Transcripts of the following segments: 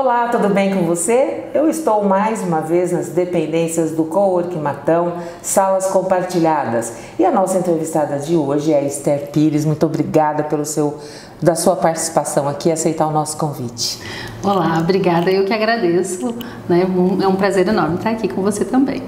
Olá, tudo bem com você? Eu estou mais uma vez nas dependências do Coworking Matão, salas compartilhadas. E a nossa entrevistada de hoje é a Esther Pires. Muito obrigada da sua participação aqui e aceitar o nosso convite. Olá, obrigada. Eu que agradeço, né? É um prazer enorme estar aqui com você também.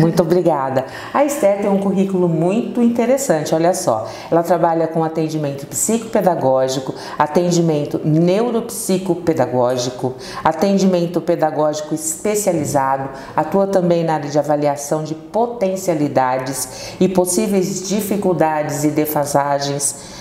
Muito obrigada. A Esther tem um currículo muito interessante, olha só. Ela trabalha com atendimento psicopedagógico, atendimento neuropsicopedagógico, atendimento pedagógico especializado, atua também na área de avaliação de potencialidades e possíveis dificuldades e defasagens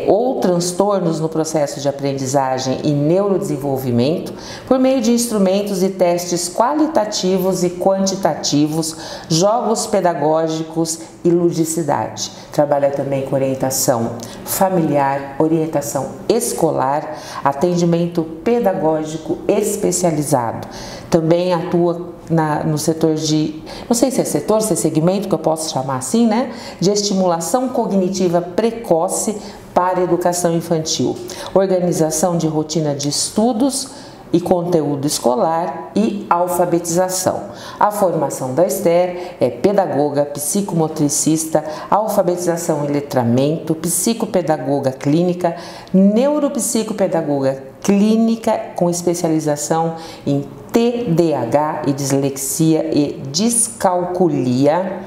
ou transtornos no processo de aprendizagem e neurodesenvolvimento por meio de instrumentos e testes qualitativos e quantitativos, jogos pedagógicos e ludicidade. Trabalha também com orientação familiar, orientação escolar, atendimento pedagógico especializado. Também atua no setor de, não sei se é setor, se é segmento, que eu posso chamar assim, né? De estimulação cognitiva precoce para a educação infantil, organização de rotina de estudos e conteúdo escolar e alfabetização. A formação da Esther é pedagoga, psicomotricista, alfabetização e letramento, psicopedagoga clínica, neuropsicopedagoga clínica com especialização em TDAH e dislexia e descalculia,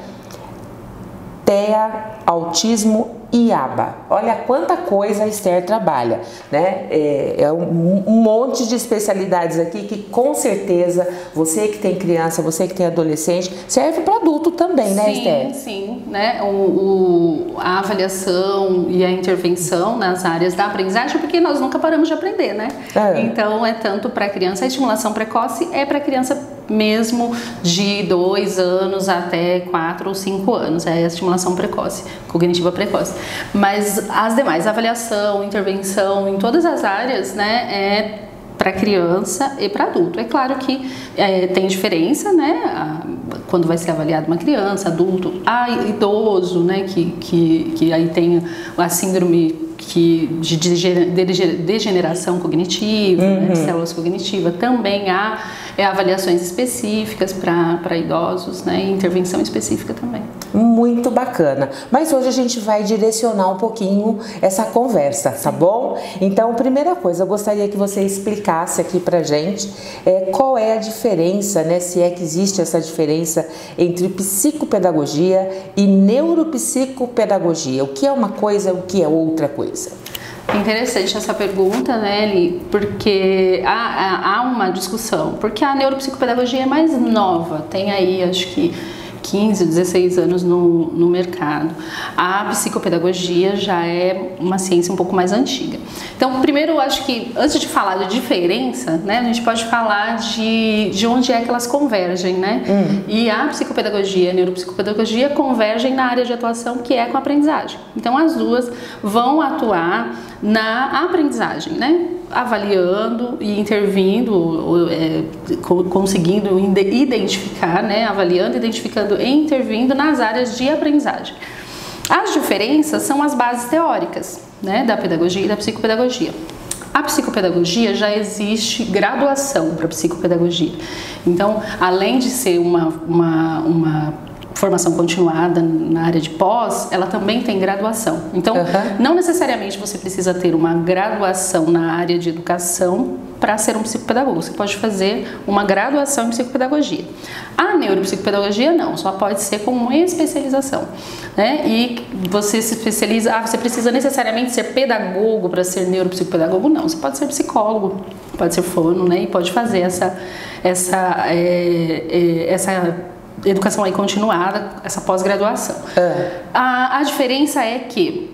TEA, autismo e ABA. Olha quanta coisa a Esther trabalha, né? É um monte de especialidades aqui que com certeza você que tem criança, você que tem adolescente, serve para adulto também, né, Esther? Sim, né? A avaliação e a intervenção nas áreas da aprendizagem, porque nós nunca paramos de aprender, né? Então é tanto para criança, a estimulação precoce é para criança mesmo de 2 anos até 4 ou 5 anos, é a estimulação precoce, cognitiva precoce. Mas as demais, avaliação, intervenção, em todas as áreas, né, é para criança e para adulto. É claro que tem diferença, né, quando vai ser avaliado uma criança, adulto, idoso, né, que aí tem a síndrome de degeneração cognitiva, né, de células cognitivas, também há avaliações específicas para idosos, né, e intervenção específica também. Muito bacana. Mas hoje a gente vai direcionar um pouquinho essa conversa, tá bom? Então, primeira coisa, eu gostaria que você explicasse aqui pra gente qual é a diferença, né, se é que existe essa diferença entre psicopedagogia e neuropsicopedagogia. O que é uma coisa, o que é outra coisa? É interessante essa pergunta, né, Eli? Porque há uma discussão, porque a neuropsicopedagogia é mais nova, tem aí acho que 15, 16 anos no mercado. A psicopedagogia já é uma ciência um pouco mais antiga. Então, primeiro, eu acho que antes de falar de diferença, né, a gente pode falar de onde é que elas convergem, né? E a psicopedagogia e a neuropsicopedagogia convergem na área de atuação que é com a aprendizagem. Então, as duas vão atuar na aprendizagem, né? Avaliando e intervindo, conseguindo identificar, né? Avaliando, identificando e intervindo nas áreas de aprendizagem. As diferenças são as bases teóricas, né, da pedagogia e da psicopedagogia. A psicopedagogia já existe graduação para psicopedagogia. Então, além de ser uma formação continuada na área de pós, ela também tem graduação. Então, não necessariamente você precisa ter uma graduação na área de educação para ser um psicopedagogo. Você pode fazer uma graduação em psicopedagogia. A neuropsicopedagogia não, só pode ser com uma especialização, né? E você se especializa, você precisa necessariamente ser pedagogo para ser neuropsicopedagogo? Não, você pode ser psicólogo, pode ser fono, né? E pode fazer essa educação aí continuada, essa pós-graduação. A diferença é que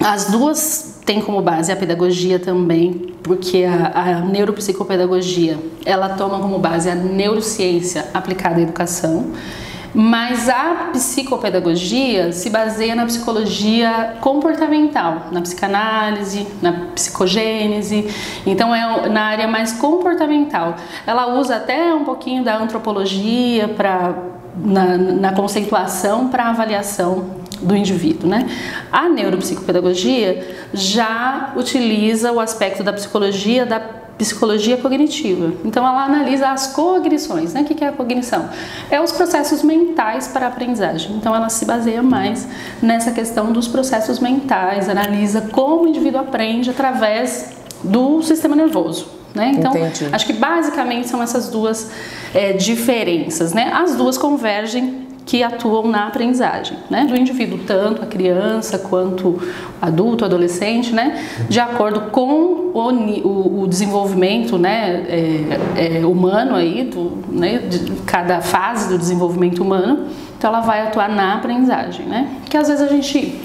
as duas têm como base a pedagogia também, porque a neuropsicopedagogia, ela toma como base a neurociência aplicada à educação, mas a psicopedagogia se baseia na psicologia comportamental, na psicanálise, na psicogênese, então é na área mais comportamental. Ela usa até um pouquinho da antropologia na conceituação para avaliação do indivíduo, né? A neuropsicopedagogia já utiliza o aspecto da psicologia da psicologia cognitiva. Então ela analisa as cognições, né? O que é a cognição? É os processos mentais para a aprendizagem. Então ela se baseia mais nessa questão dos processos mentais, analisa como o indivíduo aprende através do sistema nervoso, né? Então, entendi. Acho que basicamente são essas duas diferenças, né? As duas convergem que atuam na aprendizagem, né? Do indivíduo, tanto a criança quanto adulto, adolescente, né? De acordo com o desenvolvimento, né? Humano aí, de cada fase do desenvolvimento humano. Então, ela vai atuar na aprendizagem, né? Porque às vezes a gente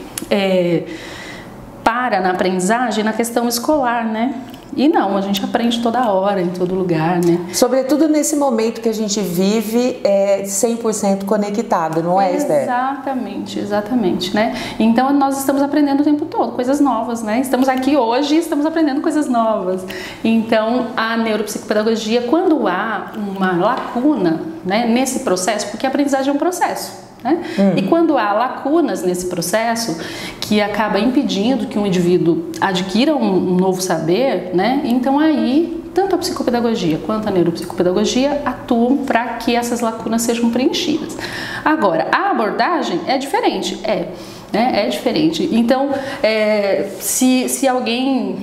para na aprendizagem na questão escolar, né? E não, a gente aprende toda hora, em todo lugar, né? Sobretudo nesse momento que a gente vive 100% conectado, não é, Esther? Exatamente, exatamente, né? Então nós estamos aprendendo o tempo todo, coisas novas, né? Estamos aqui hoje e estamos aprendendo coisas novas. Então a neuropsicopedagogia, quando há uma lacuna, né, nesse processo, porque a aprendizagem é um processo, né? E quando há lacunas nesse processo que acaba impedindo que um indivíduo adquira um novo saber, né? Então aí tanto a psicopedagogia quanto a neuropsicopedagogia atuam para que essas lacunas sejam preenchidas. Agora, a abordagem é diferente, né? É diferente. Então, se alguém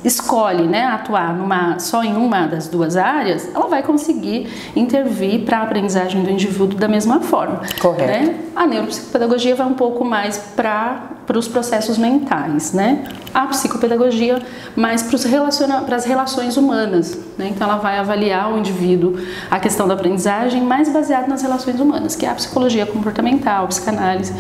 escolhe, né, atuar só em uma das duas áreas, ela vai conseguir intervir para a aprendizagem do indivíduo da mesma forma. Correto. Né? A neuropsicopedagogia vai um pouco mais para os processos mentais, né? A psicopedagogia mais para as relações humanas, né? Então ela vai avaliar o indivíduo, a questão da aprendizagem mais baseada nas relações humanas, que é a psicologia comportamental, a psicanálise,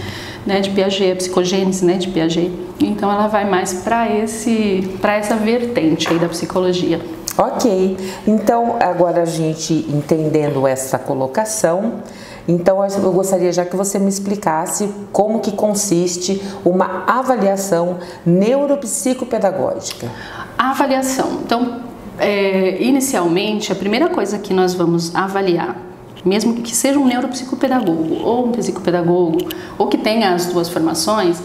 né, de Piaget, a psicogênese, né, de Piaget. Então ela vai mais para essa vertente aí da psicologia. Ok, então agora a gente entendendo essa colocação, então eu gostaria já que você me explicasse como que consiste uma avaliação neuropsicopedagógica. A avaliação, então, inicialmente a primeira coisa que nós vamos avaliar, mesmo que seja um neuropsicopedagogo ou um psicopedagogo, ou que tenha as duas formações,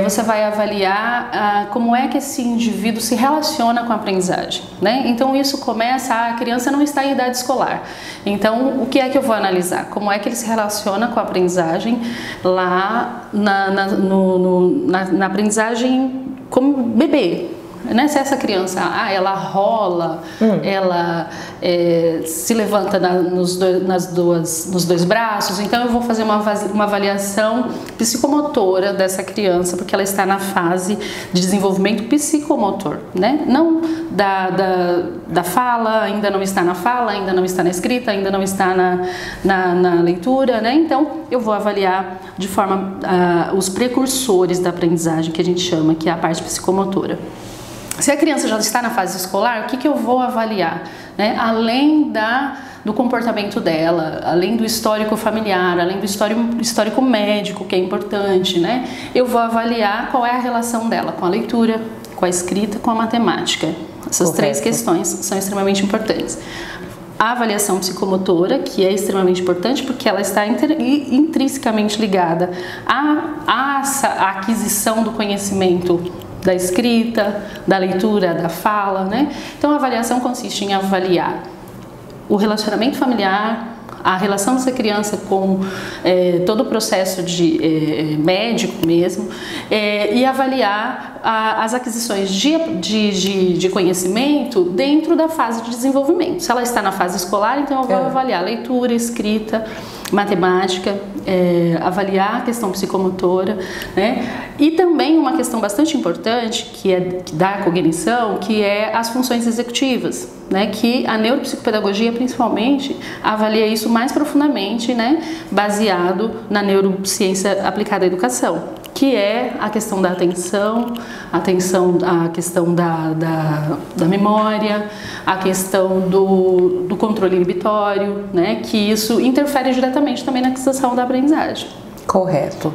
você vai avaliar como é que esse indivíduo se relaciona com a aprendizagem, né? Então isso começa, a criança não está em idade escolar, então o que é que eu vou analisar? Como é que ele se relaciona com a aprendizagem lá na aprendizagem como bebê, né? Se essa criança, ela rola, ela se levanta nos dois braços, então eu vou fazer uma avaliação psicomotora dessa criança, porque ela está na fase de desenvolvimento psicomotor, né? Não da fala, ainda não está na fala, ainda não está na escrita, ainda não está na leitura, né? Então eu vou avaliar de forma os precursores da aprendizagem, que a gente chama, que é a parte psicomotora. Se a criança já está na fase escolar, o que eu vou avaliar? Né? Além do comportamento dela, além do histórico familiar, além do histórico médico, que é importante, né? Eu vou avaliar qual é a relação dela com a leitura, com a escrita, com a matemática. Essas três questões são extremamente importantes. A avaliação psicomotora, que é extremamente importante porque ela está intrinsecamente ligada à aquisição do conhecimento da escrita, da leitura, da fala, né? Então a avaliação consiste em avaliar o relacionamento familiar, a relação dessa criança com todo o processo médico mesmo, e avaliar as aquisições de conhecimento dentro da fase de desenvolvimento. Se ela está na fase escolar, então eu vou avaliar leitura, escrita, matemática, avaliar a questão psicomotora, né? E também uma questão bastante importante, que é da cognição, que é as funções executivas, né? Que a neuropsicopedagogia, principalmente, avalia isso mais profundamente, né? Baseado na neurociência aplicada à educação, que é a questão da atenção, a questão da memória, a questão do controle inibitório, né? Que isso interfere diretamente também na aquisição da aprendizagem. Correto.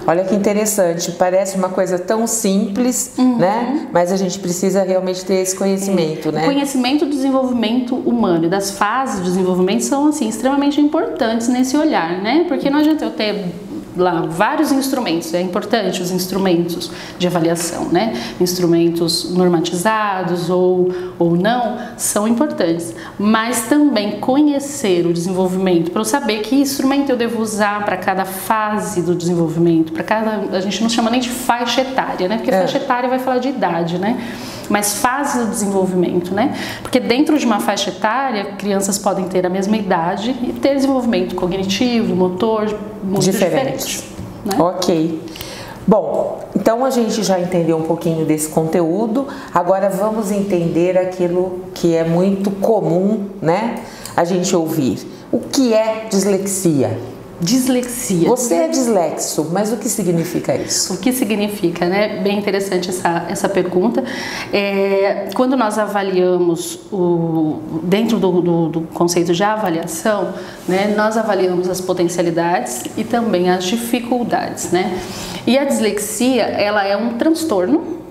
Olha que interessante, parece uma coisa tão simples, né? Mas a gente precisa realmente ter esse conhecimento, né? O conhecimento do desenvolvimento humano e das fases de desenvolvimento são, assim, extremamente importantes nesse olhar, né? Porque não adianta eu ter lá vários instrumentos, é importante os instrumentos de avaliação, né? Instrumentos normatizados ou não, são importantes, mas também conhecer o desenvolvimento, para eu saber que instrumento eu devo usar para cada fase do desenvolvimento, a gente não chama nem de faixa etária, né? Porque faixa etária vai falar de idade, né? Mas fase do desenvolvimento, né? Porque dentro de uma faixa etária, crianças podem ter a mesma idade e ter desenvolvimento cognitivo, motor, muito diferente, né? Ok. Bom, então a gente já entendeu um pouquinho desse conteúdo, agora vamos entender aquilo que é muito comum, né? A gente ouvir. O que é dislexia? Dislexia. Você é dislexo, mas o que significa isso? O que significa, né? Bem interessante essa pergunta. Quando nós avaliamos, dentro do conceito de avaliação, né, nós avaliamos as potencialidades e também as dificuldades, né? E a dislexia, ela é um transtorno.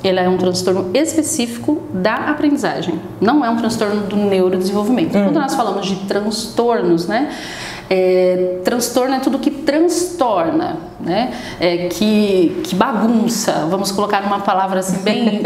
Ele é um transtorno específico da aprendizagem, não é um transtorno do neurodesenvolvimento. Quando nós falamos de transtornos, né? Transtorno é tudo que transtorna, né? Que bagunça, vamos colocar numa palavra assim bem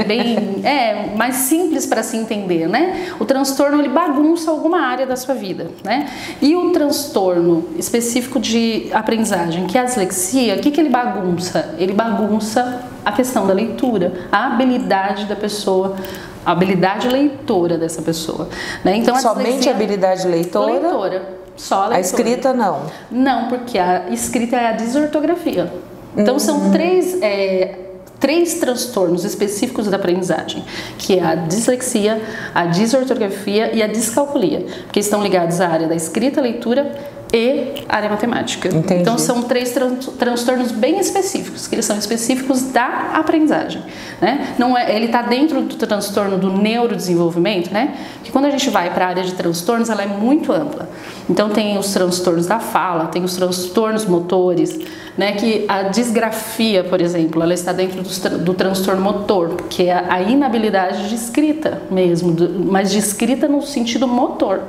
mais simples para se entender, né? O transtorno, ele bagunça alguma área da sua vida, né? E o transtorno específico de aprendizagem, que é a dislexia, o que ele bagunça? Ele bagunça a questão da leitura, a habilidade da pessoa, a habilidade leitora dessa pessoa, né? Então, somente a habilidade leitora? Leitora. Só a leitura. A escrita não? Não, porque a escrita é a desortografia. Então são três transtornos específicos da aprendizagem, que é a dislexia, a desortografia e a descalculia, que estão ligados à área da escrita, leitura e área matemática. Entendi. Então são três transtornos bem específicos, que eles são específicos da aprendizagem, né? Não é, ele está dentro do transtorno do neurodesenvolvimento, né? Que quando a gente vai para a área de transtornos, ela é muito ampla. Então tem os transtornos da fala, tem os transtornos motores, né? Que a disgrafia, por exemplo, ela está dentro do transtorno motor, que é a inabilidade de escrita mesmo, mas de escrita no sentido motor,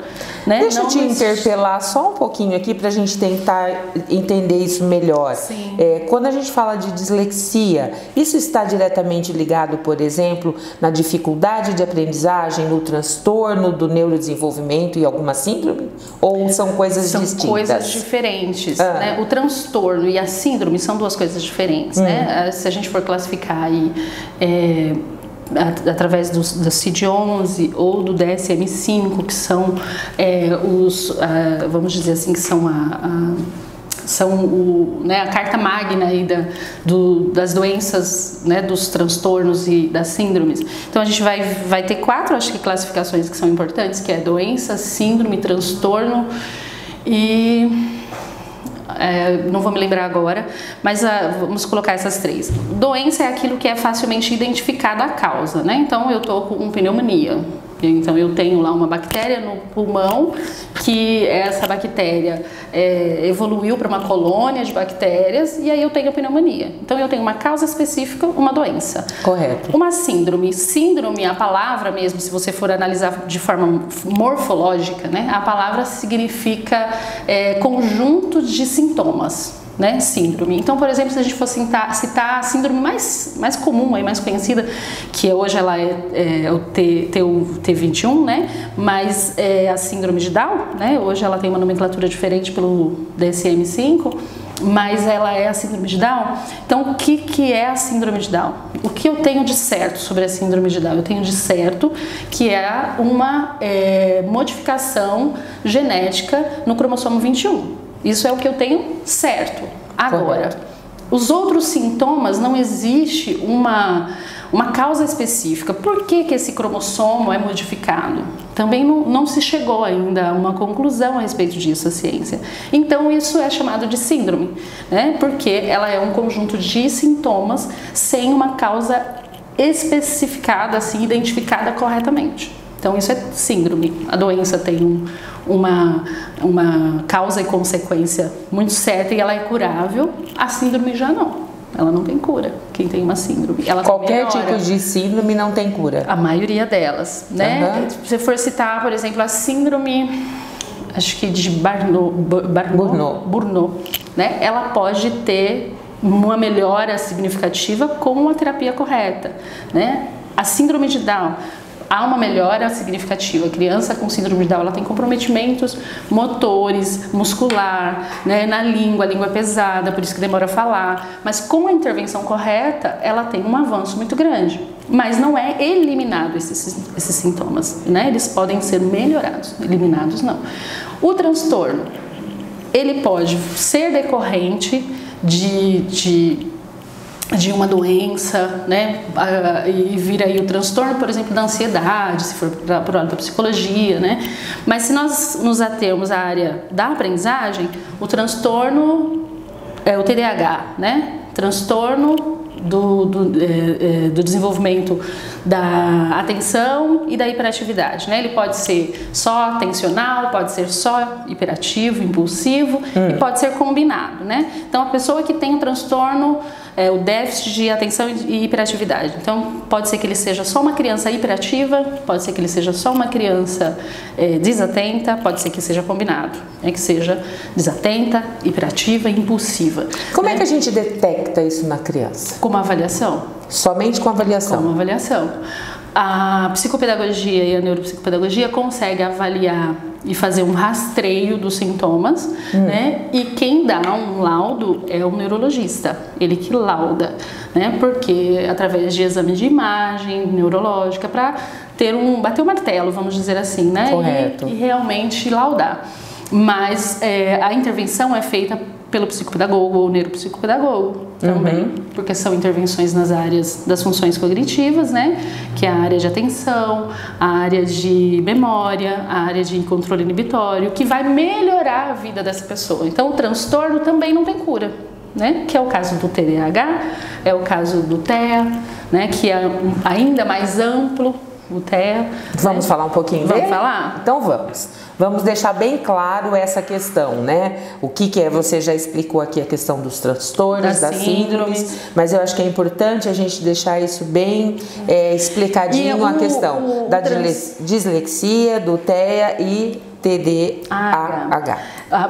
né? Deixa eu te interpelar só um pouquinho aqui para a gente tentar entender isso melhor. Sim. Quando a gente fala de dislexia, isso está diretamente ligado, por exemplo, na dificuldade de aprendizagem, no transtorno do neurodesenvolvimento e alguma síndrome? Ou são coisas distintas? São coisas diferentes, né? O transtorno e a síndrome são duas coisas diferentes, né? Se a gente for classificar aí através do CID-11 ou do DSM-5, que são vamos dizer assim, que são a carta magna aí das doenças, né, dos transtornos e das síndromes. Então a gente vai ter 4, acho que, classificações que são importantes, que é doença, síndrome, transtorno e... não vou me lembrar agora, mas vamos colocar essas 3. Doença é aquilo que é facilmente identificada a causa, né? Então eu tô com pneumonia, então eu tenho lá uma bactéria no pulmão, que essa bactéria evoluiu para uma colônia de bactérias e aí eu tenho pneumonia. Então eu tenho uma causa específica, uma doença. Correto. Uma síndrome. Síndrome, a palavra mesmo, se você for analisar de forma morfológica, né? A palavra significa conjunto de sintomas, né? Síndrome. Então, por exemplo, se a gente for citar a síndrome mais comum, mais conhecida, que hoje ela é o T21, né? Mas é a síndrome de Down, né? Hoje ela tem uma nomenclatura diferente pelo DSM-5, mas ela é a síndrome de Down. Então, o que é a síndrome de Down? O que eu tenho de certo sobre a síndrome de Down? Eu tenho de certo que é uma modificação genética no cromossomo 21. Isso é o que eu tenho certo. Agora, os outros sintomas, não existe uma causa específica. Por que esse cromossomo é modificado? Também não se chegou ainda a uma conclusão a respeito disso, a ciência. Então, isso é chamado de síndrome, né? Porque ela é um conjunto de sintomas sem uma causa especificada, assim, identificada corretamente. Então, isso é síndrome. A doença tem uma causa e consequência muito certa e ela é curável. A síndrome já não. Ela não tem cura. Quem tem uma síndrome, ela qualquer tipo de síndrome não tem cura. A maioria delas, né? Se você for citar, por exemplo, a síndrome acho que de Burnout, né? Ela pode ter uma melhora significativa com uma terapia correta, né? A síndrome de Down, há uma melhora significativa. A criança com síndrome de Down, ela tem comprometimentos motores, muscular, né, na língua, a língua é pesada, por isso que demora a falar. Mas com a intervenção correta, ela tem um avanço muito grande. Mas não é eliminado esses sintomas, né? Eles podem ser melhorados, eliminados não. O transtorno, ele pode ser decorrente de uma doença, né, e vir aí o transtorno, por exemplo, da ansiedade, se for para o lado da psicologia, né, mas se nós nos atermos à área da aprendizagem, o transtorno é o TDAH, né, transtorno do desenvolvimento da atenção e da hiperatividade, né? Ele pode ser só atencional, pode ser só hiperativo, impulsivo e pode ser combinado, né? Então a pessoa que tem um transtorno, o déficit de atenção e hiperatividade, então pode ser que ele seja só uma criança hiperativa, pode ser que ele seja só uma criança desatenta, pode ser que seja combinado, né? Que seja desatenta, hiperativa e impulsiva. Como é que a gente detecta isso na criança? Com uma avaliação. Somente com avaliação? Com uma avaliação. A psicopedagogia e a neuropsicopedagogia conseguem avaliar e fazer um rastreio dos sintomas, né? E quem dá um laudo é o neurologista, ele que lauda, né? Porque através de exames de imagem neurológica para bater o martelo, vamos dizer assim, né? Correto. E realmente laudar. Mas a intervenção é feita pelo psicopedagogo ou neuropsicopedagogo também, porque são intervenções nas áreas das funções cognitivas, né? Que é a área de atenção, a área de memória, a área de controle inibitório, que vai melhorar a vida dessa pessoa. Então o transtorno também não tem cura, né? Que é o caso do TDAH, é o caso do TEA, né? Que é ainda mais amplo, o TEA. Vamos falar um pouquinho dele? Vamos falar? Então vamos. Vamos deixar bem claro essa questão, né? O que é, você já explicou aqui a questão dos transtornos, das síndromes, mas eu acho que é importante a gente deixar isso bem explicadinho, a questão da dislexia, do TEA e TDAH.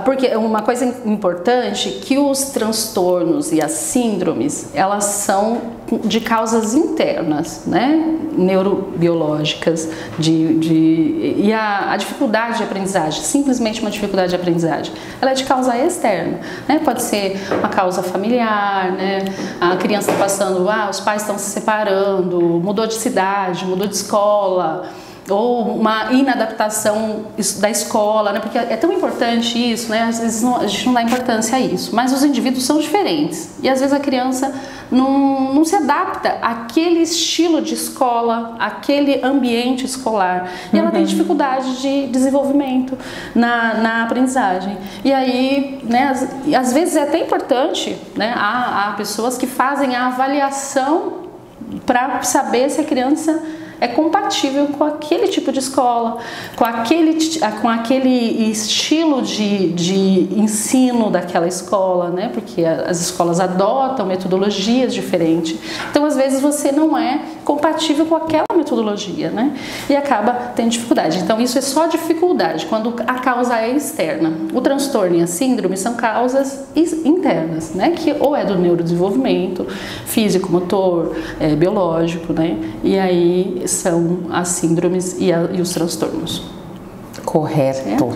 Porque uma coisa importante é que os transtornos e as síndromes, elas são de causas internas, né? Neurobiológicas, e a dificuldade de aprendizagem, simplesmente uma dificuldade de aprendizagem, ela é de causa externa, né? Pode ser uma causa familiar, né? A criança está passando, os pais estão se separando, mudou de cidade, mudou de escola, ou uma inadaptação da escola, né? Porque é tão importante isso, né? Às vezes a gente não dá importância a isso, mas os indivíduos são diferentes e às vezes a criança não se adapta àquele estilo de escola, àquele ambiente escolar e ela tem dificuldade de desenvolvimento na aprendizagem. E aí, né? Às vezes é até importante, né? Há pessoas que fazem a avaliação para saber se a criança é compatível com aquele tipo de escola, com aquele estilo de ensino daquela escola, né? Porque as escolas adotam metodologias diferentes. Então, às vezes, você não é compatível com aquela metodologia, né? E acaba tendo dificuldade. Então, isso é só dificuldade, quando a causa é externa. O transtorno e a síndrome são causas internas, né? Que ou é do neurodesenvolvimento, físico, motor, biológico, né? E aí são as síndromes e os transtornos. Correto. Certo?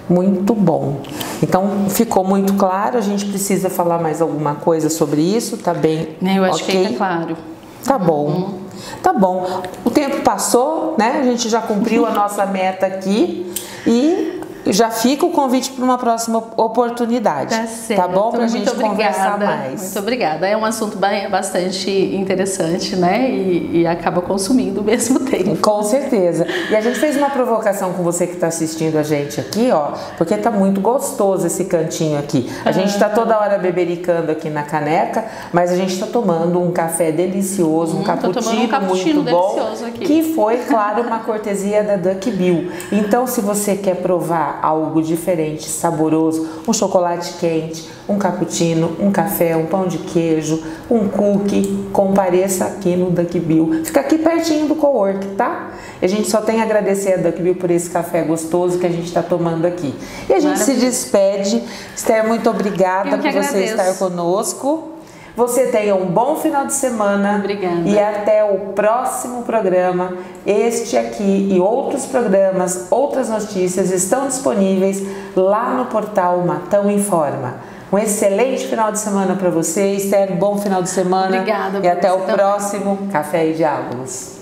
Muito bom. Então, ficou muito claro. A gente precisa falar mais alguma coisa sobre isso? Tá bem? Eu acho que fica claro. Tá bom. Tá bom. O tempo passou, né? A gente já cumpriu a nossa meta aqui e já fica o convite para uma próxima oportunidade. Tá certo. Tá bom? Pra gente conversar mais. Muito obrigada. É um assunto bastante interessante, né? E acaba consumindo ao mesmo tempo. Com certeza. E a gente fez uma provocação com você que está assistindo a gente aqui, ó, porque tá muito gostoso esse cantinho aqui. A gente tá toda hora bebericando aqui na caneca, mas a gente tá tomando um café delicioso, um cappuccino muito bom, aqui. Que foi, claro, uma cortesia da Duck Bill. Então, se você quer provar algo diferente, saboroso, um chocolate quente, um cappuccino, um café, um pão de queijo, um cookie, compareça aqui no Duck Bill. Fica aqui pertinho do cowork. que tá. E a gente só tem a agradecer a Duckbill por esse café gostoso que a gente está tomando aqui. E a gente se despede. Esther, muito obrigada por você estar conosco. Você tenha um bom final de semana. Obrigada. E até o próximo programa. Este aqui e outros programas, outras notícias estão disponíveis lá no portal Matão Informa. Um excelente final de semana para você, Esther. Bom final de semana. Obrigada. E até o próximo Café e Diálogos.